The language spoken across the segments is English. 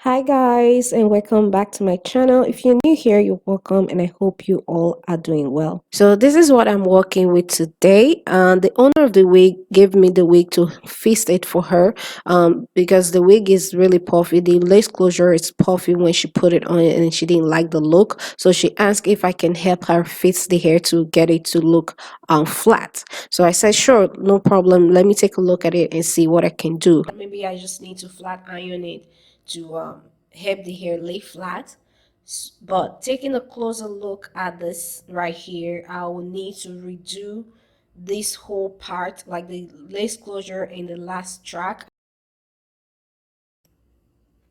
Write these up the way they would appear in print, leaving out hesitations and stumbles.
Hi guys, and welcome back to my channel. If you're new here, you're welcome, and I hope you all are doing well. So this is what I'm working with today. The owner of the wig gave me the wig to fix it for her, because the wig is really puffy. The lace closure is puffy when she put it on, and she didn't like the look. So she asked if I can help her fix the hair to get it to look flat. So I said, sure, no problem. Let me take a look at it and see what I can do. Maybe I just need to flat iron it to help the hair lay flat. But taking a closer look at this right here, I will need to redo this whole part, like the lace closure in the last track.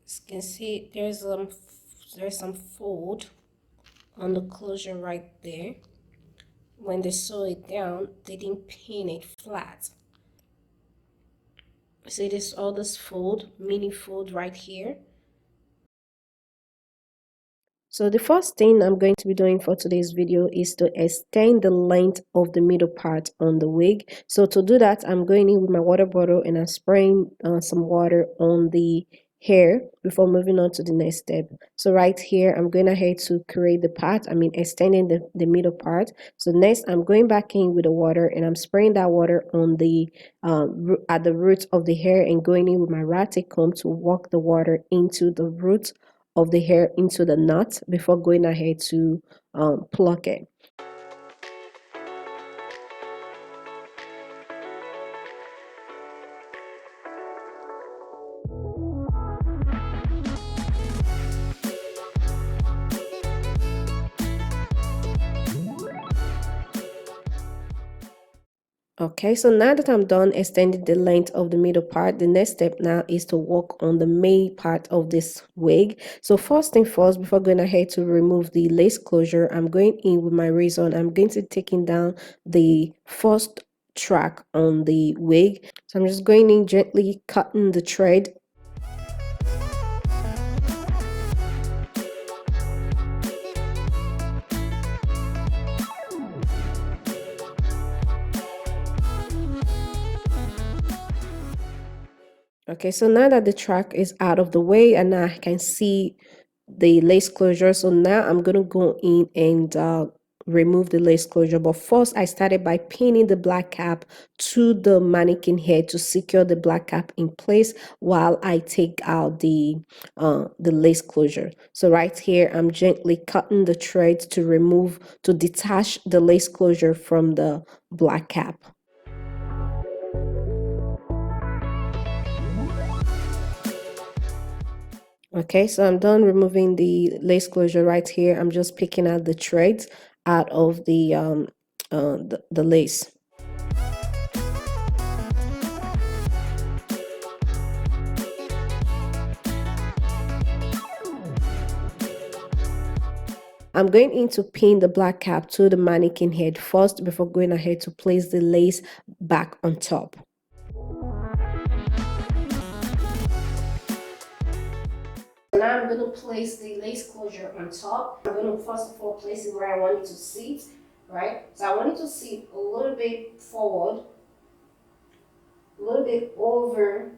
As you can see, there's some fold on the closure right there. When they sew it down, they didn't pin it flat. See this, all this fold, mini fold right here. So the first thing I'm going to be doing for today's video is to extend the length of the middle part on the wig. So to do that, I'm going in with my water bottle and I'm spraying some water on the hair before moving on to the next step. So right here, I'm going ahead to create the part, extending the middle part. So next, I'm going back in with the water and I'm spraying that water on the at the roots of the hair and going in with my ratty comb to walk the water into the roots of the hair into the knot before going ahead to pluck it. Okay, so now that I'm done extending the length of the middle part, the next step now is to work on the main part of this wig. So first thing first, before going ahead to remove the lace closure, I'm going in with my razor and I'm going to taking down the first track on the wig. So I'm just going in gently cutting the thread. Okay, so now that the track is out of the way and now I can see the lace closure, so now I'm gonna go in and remove the lace closure. But first I started by pinning the black cap to the mannequin head to secure the black cap in place while I take out the lace closure. So right here I'm gently cutting the threads to detach the lace closure from the black cap. Okay, so I'm done removing the lace closure right here. I'm just picking out the threads out of the lace. I'm going in to pin the black cap to the mannequin head first before going ahead to place the lace back on top. Now I'm going to place the lace closure on top. I'm going to first of all place it where I want it to sit, right? So I want it to sit a little bit forward, a little bit over,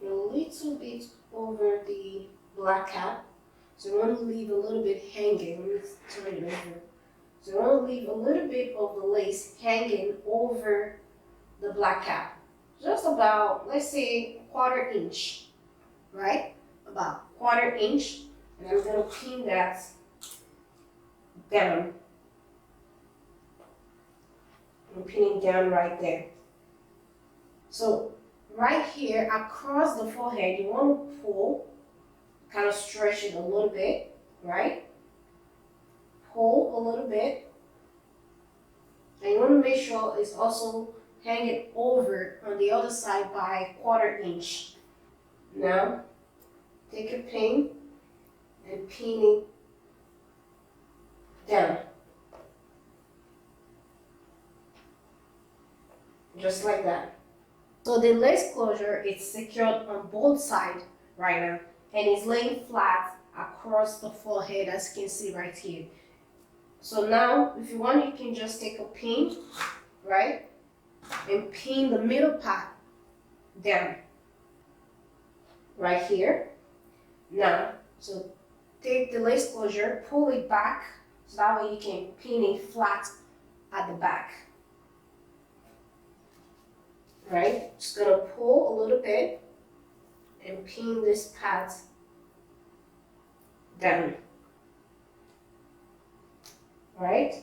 a little bit over the black cap. So you want to leave a little bit hanging. Let me turn it over. So you want to leave a little bit of the lace hanging over the black cap. Just about, let's say, a quarter inch, right? About quarter inch. And I'm going to pin that down. I'm pinning down right there. So right here across the forehead, you want to pull, kind of stretch it a little bit, right? Pull a little bit. And you want to make sure it's also hanging over on the other side by a quarter inch. Now, take a pin and pin it down. Just like that. So the lace closure is secured on both sides right now and is laying flat across the forehead, as you can see right here. So now, if you want, you can just take a pin, right, and pin the middle part down right here. Now, so take the lace closure, pull it back, so that way you can pin it flat at the back. Right? Just gonna pull a little bit and pin this part down. Right?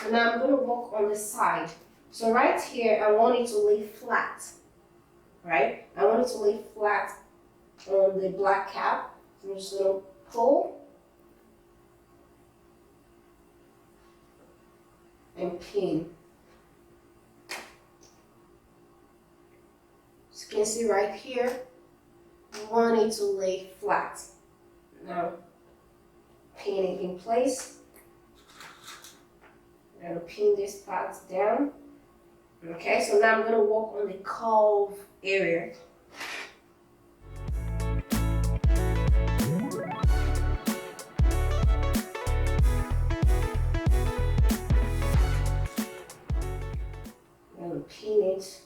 So now I'm gonna work on the side. So right here, I want it to lay flat. Right? I want it to lay flat on the black cap. So I'm just gonna pull and pin. As you can see right here, we want it to lay flat. Now, pin it in place. I'm gonna pin this part down. Okay, so now I'm gonna work on the curve area. I'm gonna pin it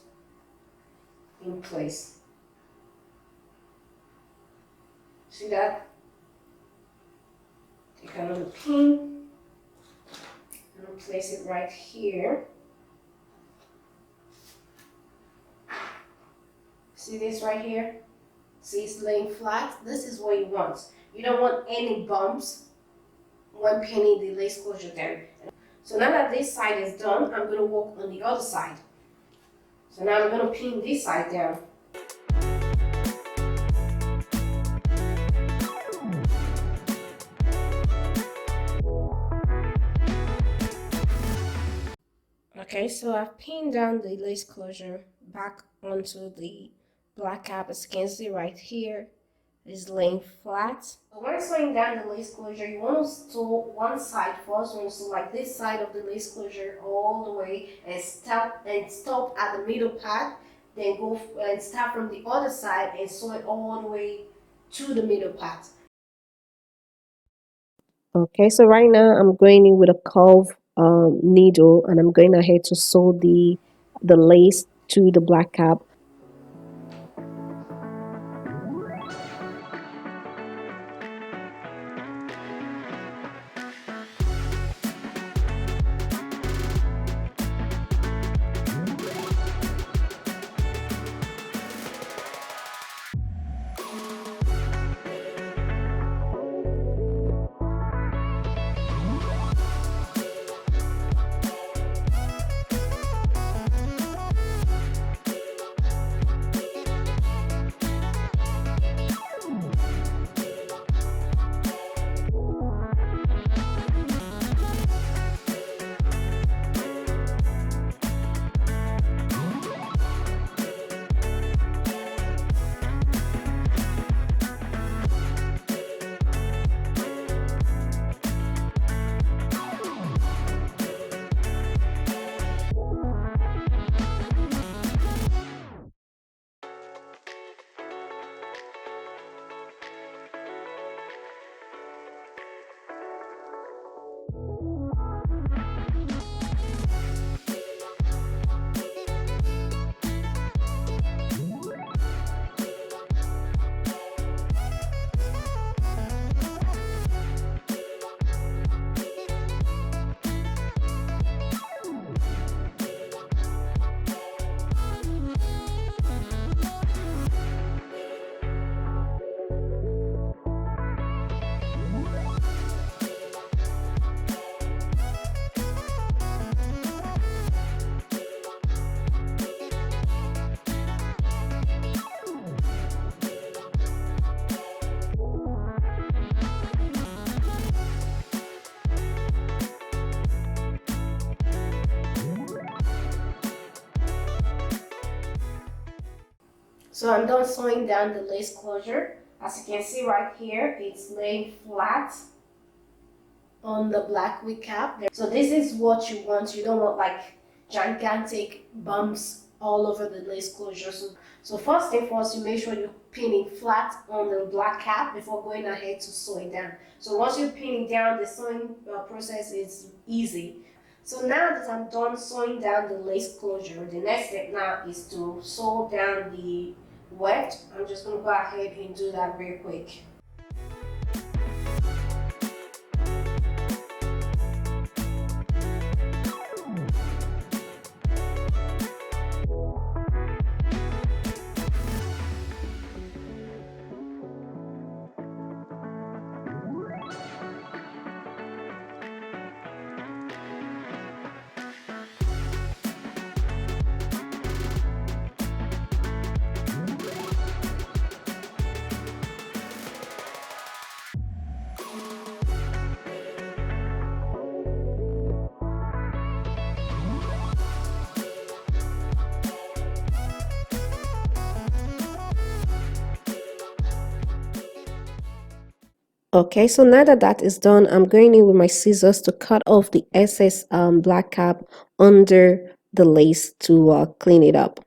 in place. See that? Take another pin and place it right here. See this right here? See it's laying flat? This is what you want. You don't want any bumps when pinning the lace closure down. So now that this side is done, I'm going to work on the other side. So now I'm going to pin this side down. Okay, so I've pinned down the lace closure back onto the black cap. As you can see right here, is laying flat. So when sewing down the lace closure, you want to sew one side first. You want to sew like this side of the lace closure all the way and stop at the middle part. Then go and start from the other side and sew it all the way to the middle part. Okay, so right now I'm going in with a curve needle, and I'm going ahead to sew the lace to the black cap. So I'm done sewing down the lace closure. As you can see right here, it's laying flat on the black wig cap. So this is what you want. You don't want like gigantic bumps all over the lace closure. So first thing first, you make sure you pin it flat on the black cap before going ahead to sew it down. So once you pin it down, the sewing process is easy. So now that I'm done sewing down the lace closure, the next step now is to sew down the weft. I'm just going to go ahead and do that real quick. Okay, so now that that is done, I'm going in with my scissors to cut off the excess black cap under the lace to clean it up.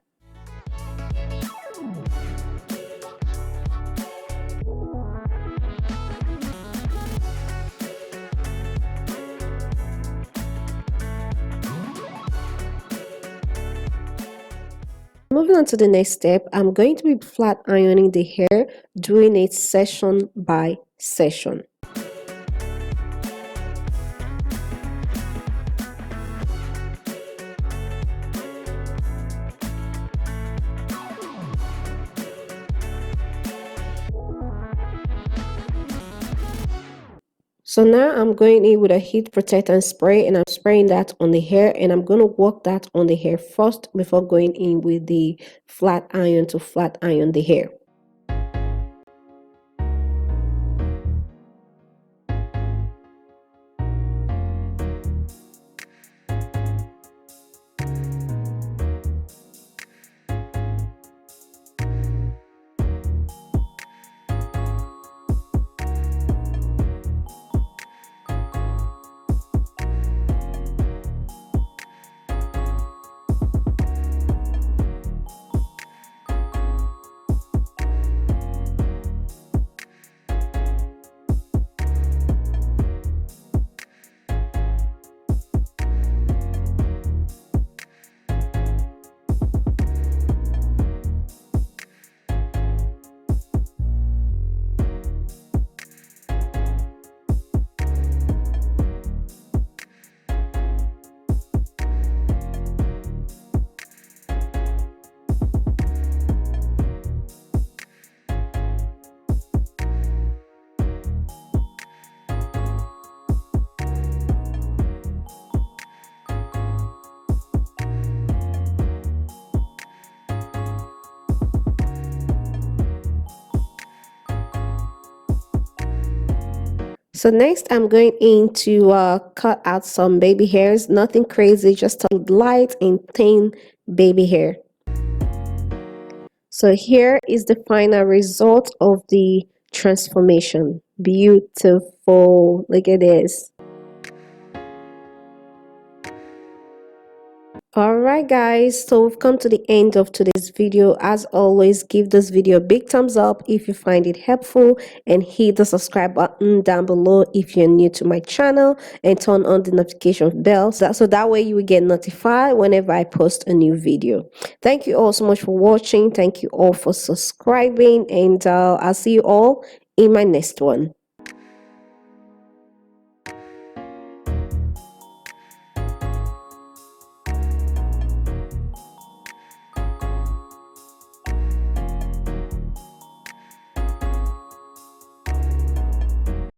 Moving on to the next step, I'm going to be flat ironing the hair, doing it session by session. So now I'm going in with a heat protectant spray and I'm spraying that on the hair, and I'm going to work that on the hair first before going in with the flat iron to flat iron the hair. So next I'm going in to cut out some baby hairs, nothing crazy, just a light and thin baby hair. So here is the final result of the transformation. Beautiful, look at this. Alright guys, so we've come to the end of today's video. As always, give this video a big thumbs up if you find it helpful, and hit the subscribe button down below if you're new to my channel, and turn on the notification bell so that way you will get notified whenever I post a new video. Thank you all so much for watching. Thank you all for subscribing, and I'll see you all in my next one.